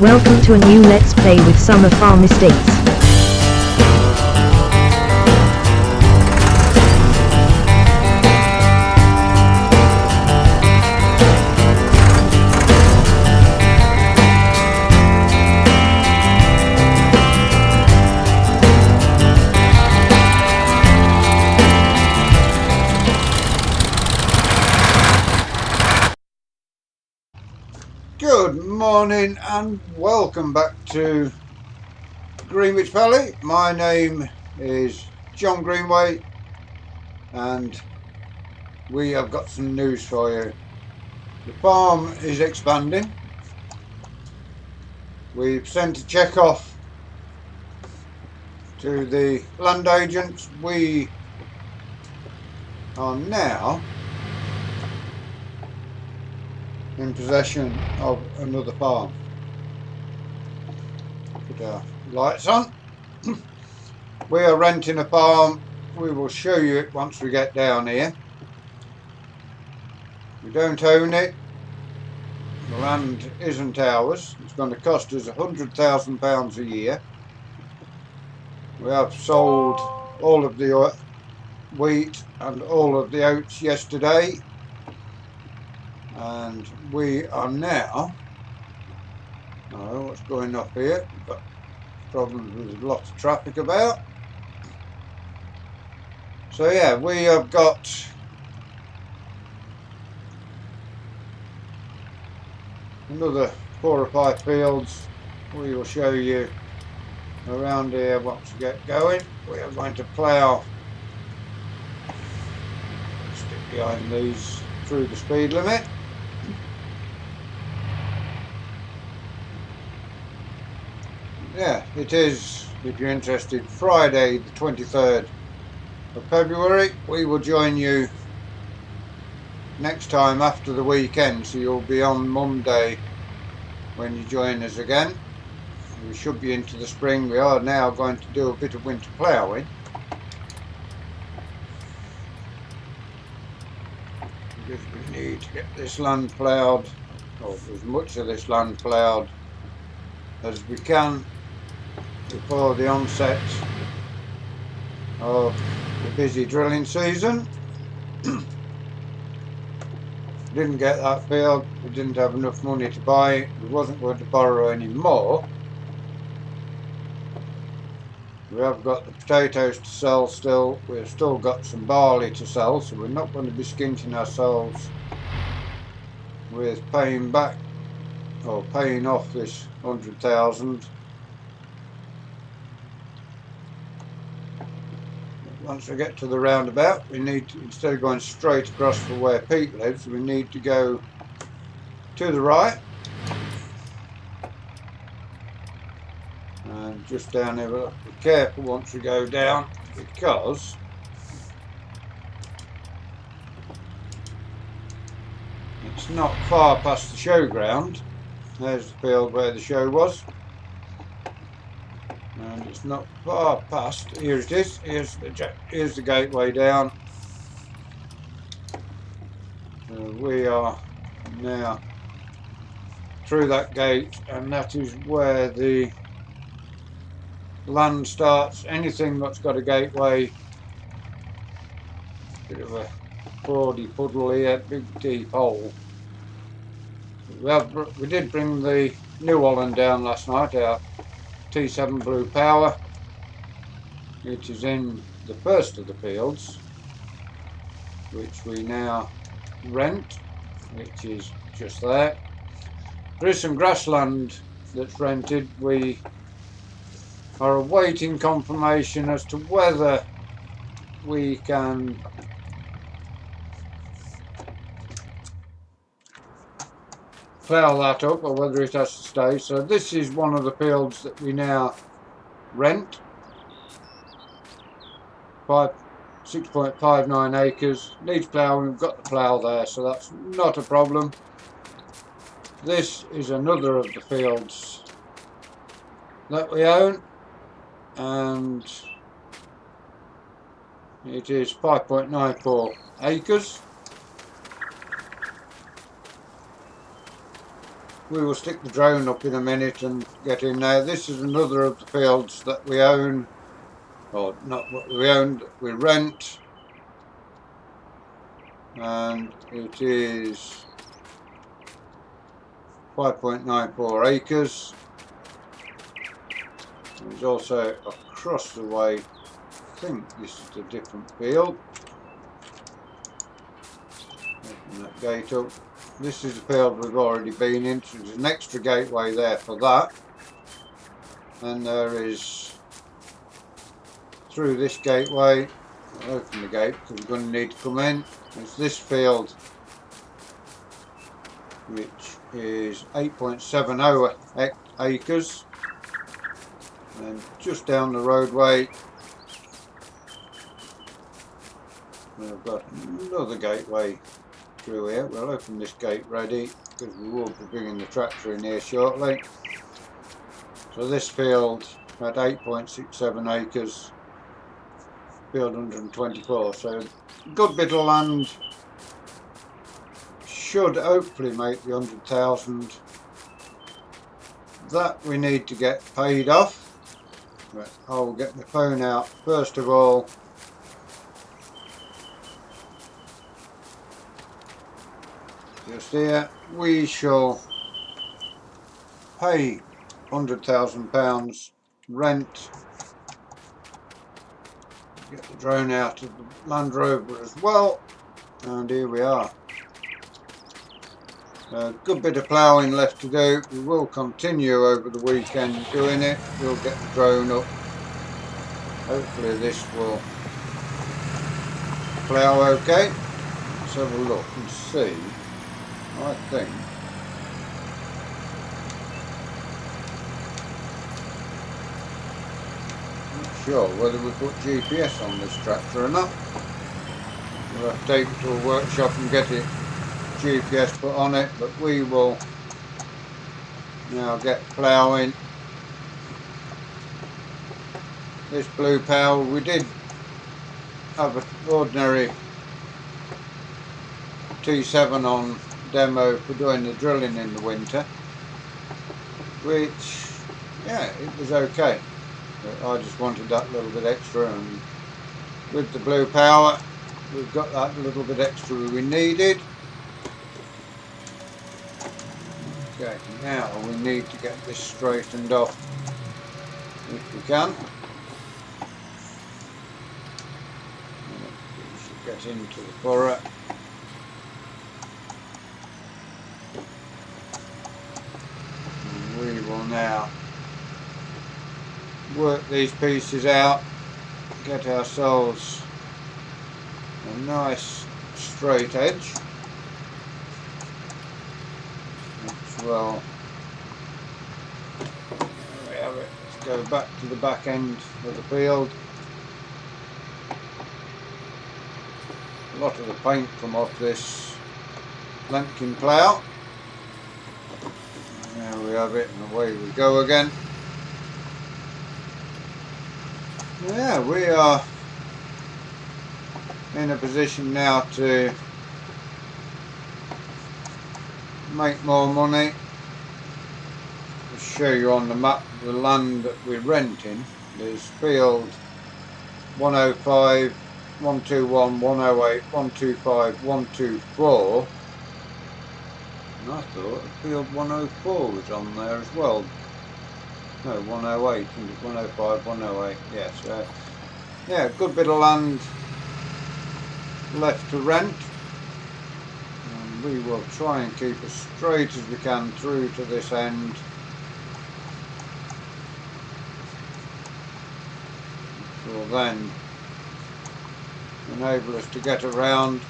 Welcome to a new Let's Play with Summer Farm Estates. Good morning and welcome back to Greenwich Valley. My name is John Greenway and we have got some news for you. The farm is expanding. We've sent a cheque off to the land agents. We are now in possession of another farm. Put our lights on. We are renting a farm. We will show you it once we get down here. We don't own it. The land isn't ours. It's going to cost us £100,000 a year. We have sold all of the wheat and all of the oats yesterday, and we are now, oh, what's going up here? We've got problems with lots of traffic about. So yeah, we have got another 4 or 5 fields. We will show you around here once we get going. We are going to plough, stick behind these through the speed limit. Yeah, it is, if you're interested, Friday the 23rd of February. We will join you next time after the weekend, so you'll be on Monday when you join us again. We should be into the spring. We are now going to do a bit of winter ploughing. Because we need to get this land ploughed, or as much of this land ploughed as we can before the onset of the busy drilling season. Didn't get that field, we didn't have enough money to buy it, we wasn't going to borrow any more. We have got the potatoes to sell still, we've still got some barley to sell, so we're not going to be skinting ourselves with paying back or paying off this 100,000. Once we get to the roundabout, we need to, instead of going straight across for where Pete lives, we need to go to the right and just down here. But be careful once we go down, because it's not far past the showground. There's the field where the show was, and it's not far past. Here it is. Here's the gateway down. We are now through that gate, and that is where the land starts. Anything that's got a gateway, bit of a fordy puddle here, big deep hole. We did bring the New Holland down last night, our T7 Blue Power. It is in the first of the fields, which we now rent, which is just there. There is some grassland that's rented. We are awaiting confirmation as to whether we can plough that up or whether it has to stay. So this is one of the fields that we now rent. 6.59 acres, needs ploughing. We've got the plough there, so that's not a problem. This is another of the fields that we own, and it is 5.94 acres. we will stick the drone up in a minute and get in there. This is another of the fields that we own, or not what we own, that we rent, and it is 5.94 acres. There's also across the way, I think this is a different field. Open that gate up. This is a field we've already been in, so there's an extra gateway there for that. And there is, through this gateway, I'll open the gate because we're going to need to come in. There's this field, which is 8.70 acres. And just down the roadway, we've got another gateway through here. We'll open this gate ready because we will be bringing the tractor in here shortly. So this field at 8.67 acres, field 124. So good bit of land, should hopefully make the 100,000. That we need to get paid off. But I'll get my phone out first of all. Just here, we shall pay £100,000 rent. Get the drone out of the Land Rover as well, and here we are. A good bit of ploughing left to do. We will continue over the weekend doing it. We'll get the drone up. Hopefully this will plough okay. Let's have a look and see. I think not sure whether we put GPS on this tractor or not. We'll have to take it to a workshop and get it GPS put on it, but we will now get ploughing. This blue power, we did have an ordinary T7 on demo for doing the drilling in the winter, which, yeah, it was okay, but I just wanted that little bit extra, and with the blue power we've got that little bit extra we needed. Okay, now we need to get this straightened off if we can. We should get into the furrow. We will now work these pieces out, get ourselves a nice straight edge. Well, there we have it. Let's go back to the back end of the field. A lot of the paint come off this Lemkin plough. There we have it, and away we go again. Yeah, we are in a position now to make more money. I'll show you on the map the land that we're renting. There's field 105, 121, 108, 125, 124. And I thought field 104 was on there as well. No, 108, 105, 108, yes. Yeah, good bit of land left to rent. And we will try and keep as straight as we can through to this end. Which will then enable us to get around.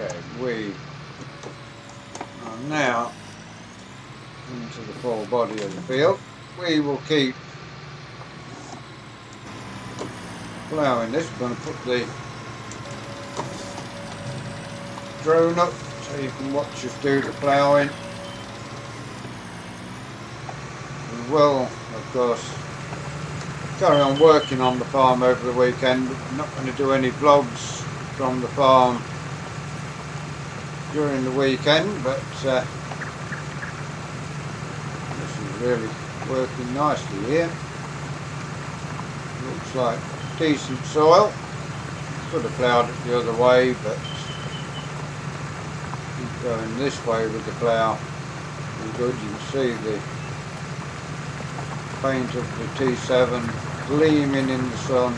Okay, we are now into the full body of the field. We will keep ploughing this. We're going to put the drone up so you can watch us do the ploughing. We will, of course, carry on working on the farm over the weekend. We're not going to do any vlogs from the farm during the weekend, but this is really working nicely here. Looks like decent soil. Could have ploughed it the other way, but going this way with the plough is good. You can see the paint of the T7 gleaming in the sun.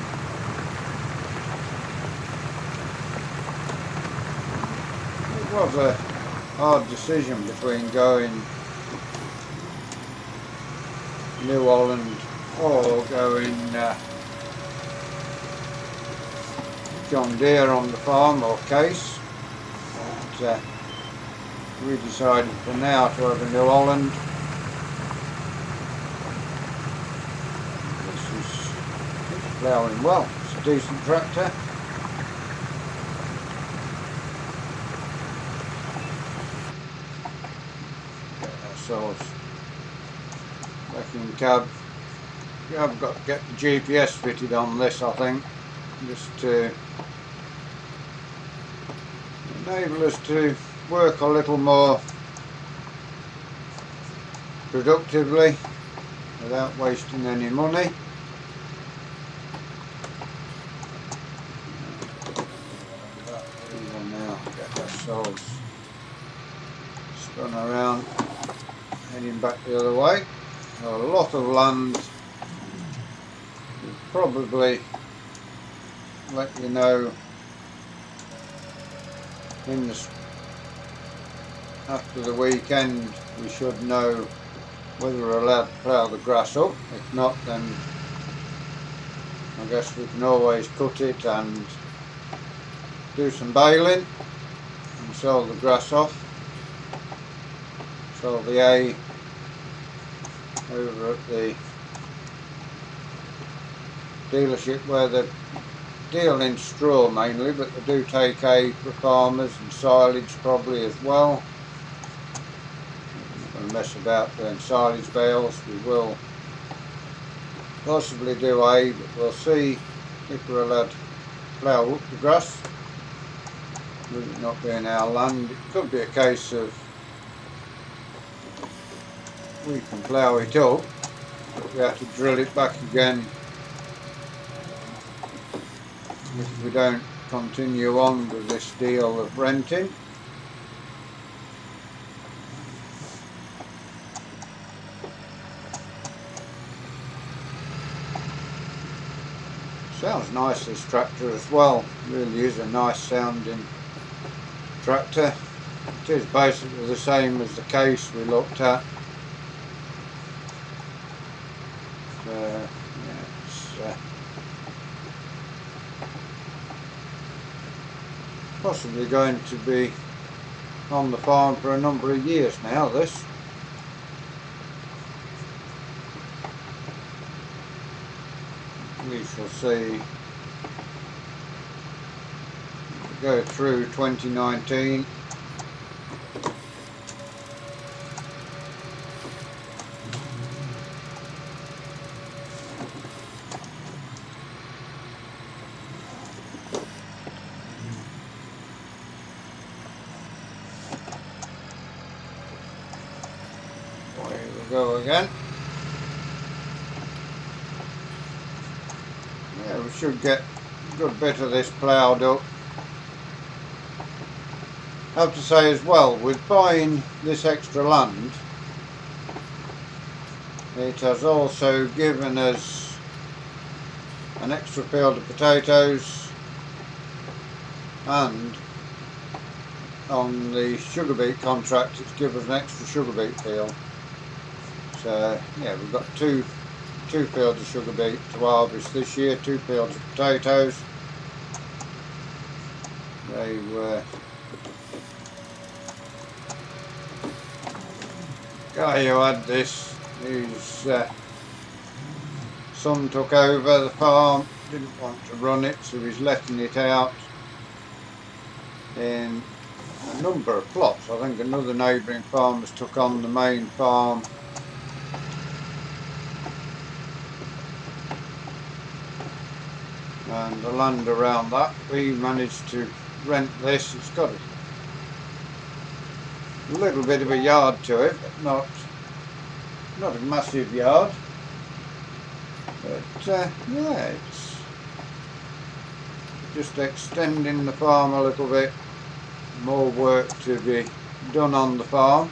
It was a hard decision between going New Holland or going John Deere on the farm, or Case. But, we decided for now to have a New Holland. It's ploughing well. It's a decent tractor. Get ourselves back in cab. Yeah, I've got to get the GPS fitted on this, I think, just to enable us to work a little more productively without wasting any money. We will now get ourselves spun around, heading back the other way. A lot of land. We'll probably let you know in the after the weekend. We should know whether we're allowed to plough the grass up. If not, then I guess we can always cut it and do some baling and sell the grass off. Sell the hay over at the dealership where they deal in straw mainly, but they do take hay for farmers and silage probably as well. I'm not going to mess about doing silage bales. We will possibly do hay, but we'll see if we're allowed to plough up the grass with it not being our land. It could be a case of we can plough it up, but we have to drill it back again if we don't continue on with this deal of renting. Sounds nice, this tractor as well. Really is a nice sounding tractor. It is basically the same as the Case we looked at. Yeah, it's possibly going to be on the farm for a number of years now, this. We shall see. Go through 2019. Here we go again. Yeah, we should get a good bit of this ploughed up. I have to say as well, with buying this extra land, it has also given us an extra field of potatoes, and on the sugar beet contract it's given us an extra sugar beet field. So yeah, we've got two fields of sugar beet to harvest this year, 2 fields of potatoes. They were guy who had this, his son took over the farm, didn't want to run it, so he's letting it out in a number of plots. I think another neighbouring farmers took on the main farm. And the land around that, we managed to rent this. It's got a little bit of a yard to it, but not a massive yard. But yeah, it's just extending the farm a little bit. More work to be done on the farm.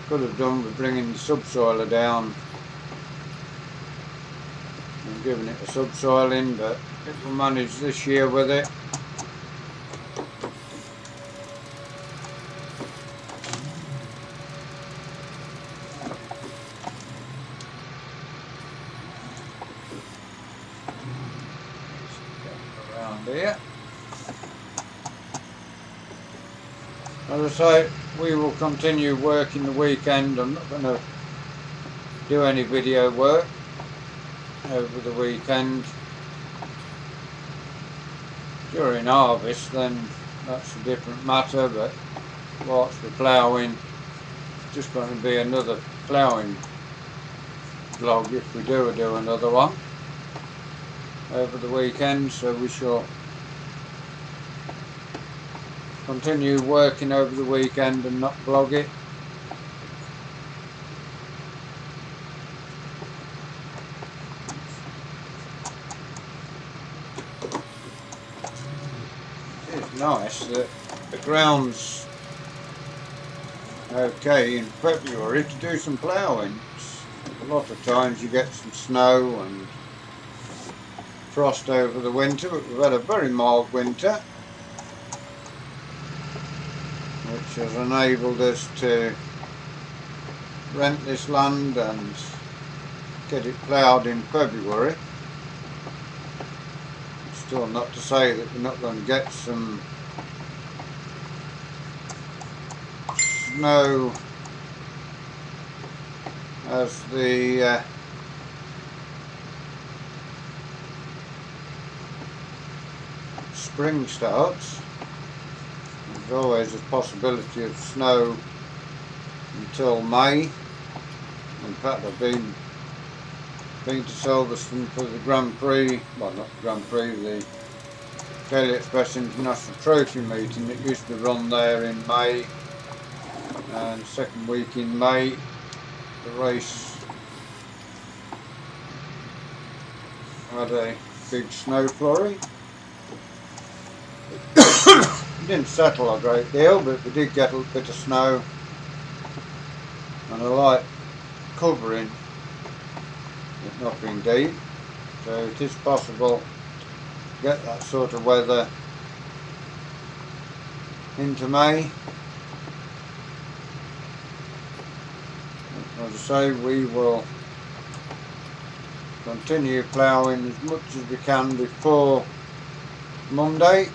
Could have done with bringing the subsoiler down and giving it a subsoil in, but it will manage this year with it. Around here. As I say, we will continue working the weekend. I'm not going to do any video work over the weekend. During harvest, then that's a different matter, but whilst we're ploughing, it's just going to be another ploughing vlog if we do another one over the weekend. So we shall continue working over the weekend and not vlog it. It's nice that the ground's okay in February to do some ploughing. A lot of times you get some snow and frost over the winter, but we've had a very mild winter, which has enabled us to rent this land and get it ploughed in February. Still not to say that we're not going to get some snow as the spring starts. There's always a possibility of snow until May. In fact, I've been to Silverstone for the Grand Prix, well not the Grand Prix, the Daily Express International Trophy meeting that used to run there in May, and second week in May the race had a big snow flurry. It didn't settle a great deal, but we did get a bit of snow and a light covering, if not being deep, so it is possible to get that sort of weather into May. As I say, we will continue ploughing as much as we can before Monday.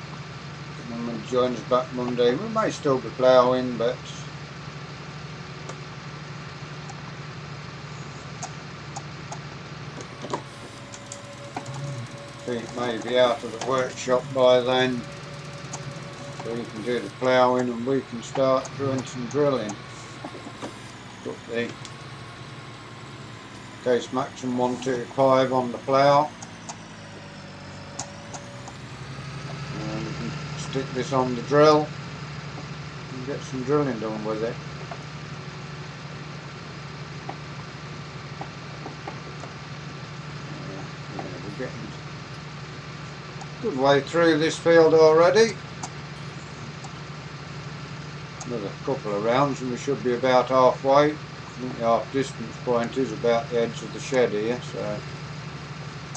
And when we join us back Monday, we may still be ploughing, but Pete may be out of the workshop by then, so he can do the ploughing and we can start doing some drilling. Put the Case Maxim 125 on the plough, and we can stick this on the drill and get some drilling done with it. We're getting a good way through this field already. Another couple of rounds and we should be about halfway. I think the half distance point is about the edge of the shed here, so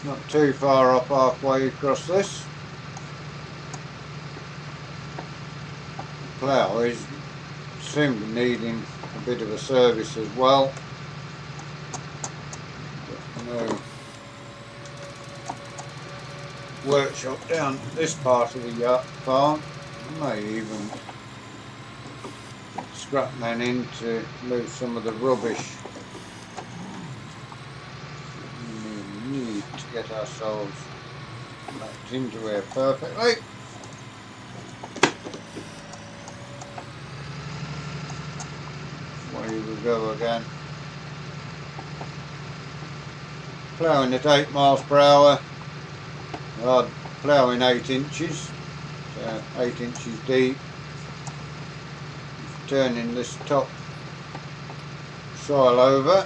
not too far off halfway across this. The plough is seem to be needing a bit of a service as well. No workshop down this part of the farm. I may even scrap men in to move some of the rubbish. We need to get ourselves back into here perfectly. Away we go again. Ploughing at 8 miles per hour. Ploughing 8 inches, so 8 inches deep. turning this top soil over.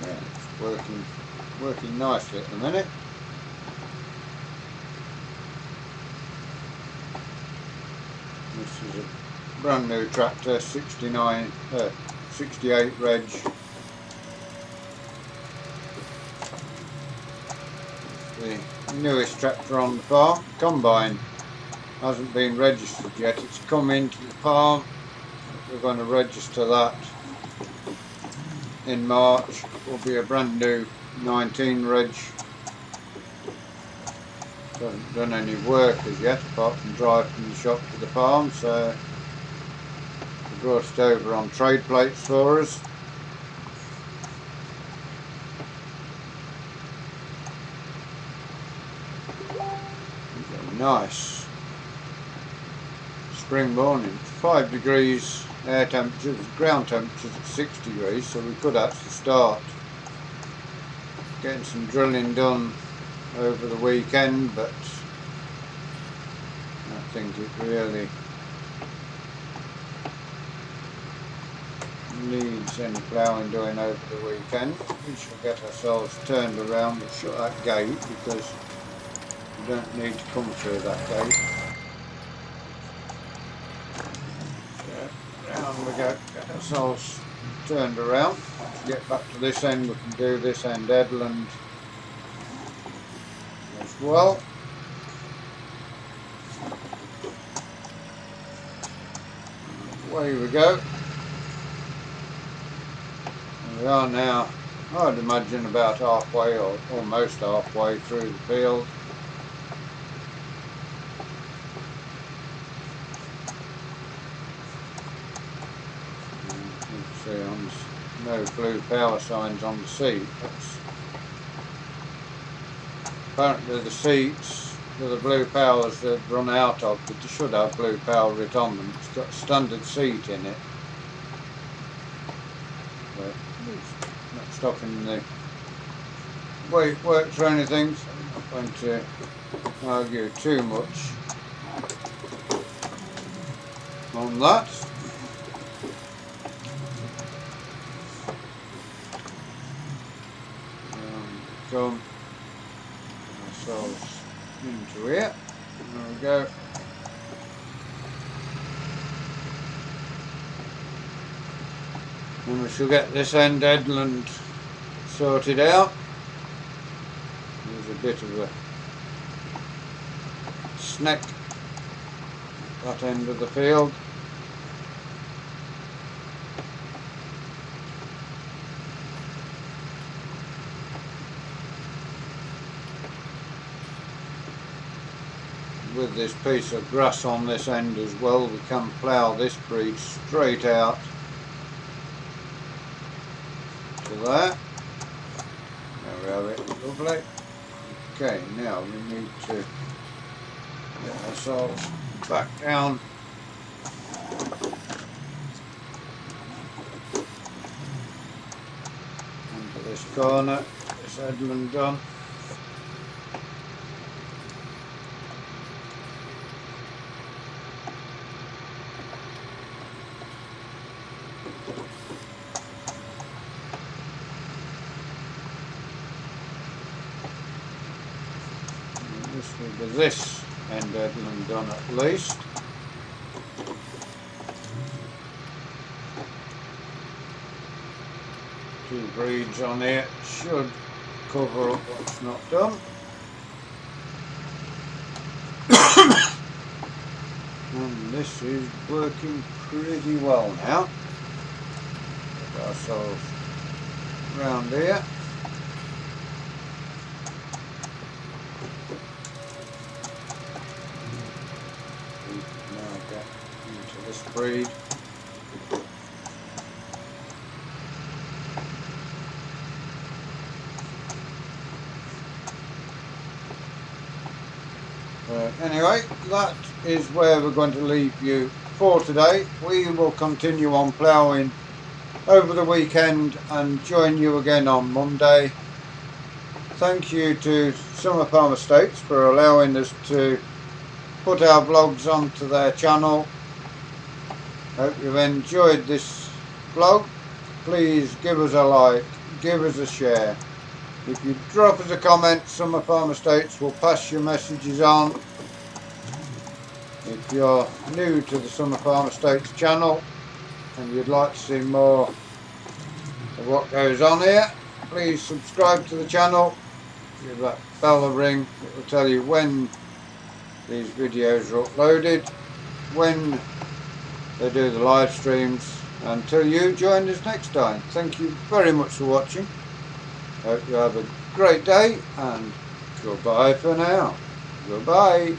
Yeah, it's working nicely at the minute. This is a brand new tractor, 68 reg. The newest tractor on the farm. Combine hasn't been registered yet. It's come into the farm. We're going to register that in March. It will be a brand new 19 reg. Haven't done any work as yet apart from drive from the shop to the farm, so they brought it over on trade plates for us. Nice spring morning. 5 degrees air temperature, ground temperature at 6 degrees, so we could actually start getting some drilling done over the weekend, but I think it really needs any ploughing doing over the weekend. We shall get ourselves turned around and shut that gate because we don't need to come through that gate. So round we go, get ourselves turned around. Once we get back to this end, we can do this end headland as well. Away we go. We are now, I'd imagine, about halfway or almost halfway through the field. You can see no blue power signs on the seat. Apparently the seats for the blue powers they've run out of, but they should have blue power writ on them. It's got a standard seat in it. But it's not stopping the way it works or anything, so I'm not going to argue too much on that. Come ourselves into here. There we go. And we shall get this end headland sorted out. There's a bit of a snack at that end of the field. With this piece of grass on this end as well, we can plough this breed straight out to there. There we have it, lovely. Okay, now we need to get ourselves back down into this corner, get this headland done. This end headland done at least. Two breeds on here should cover up what's not done. And this is working pretty well now. Get ourselves round here. Into this breed. Anyway, that is where we're going to leave you for today. We will continue on ploughing over the weekend and join you again on Monday. thank you to Summer Farm Estates for allowing us to put our vlogs onto their channel. Hope you've enjoyed this vlog. Please give us a like, give us a share. If you drop us a comment, Summer Farm Estates will pass your messages on. If you're new to the Summer Farm Estates channel and you'd like to see more of what goes on here, please subscribe to the channel. Give that bell a ring. It will tell you when these videos are uploaded, when they do the live streams. Until you join us next time, thank you very much for watching. Hope you have a great day, and goodbye for now. Goodbye.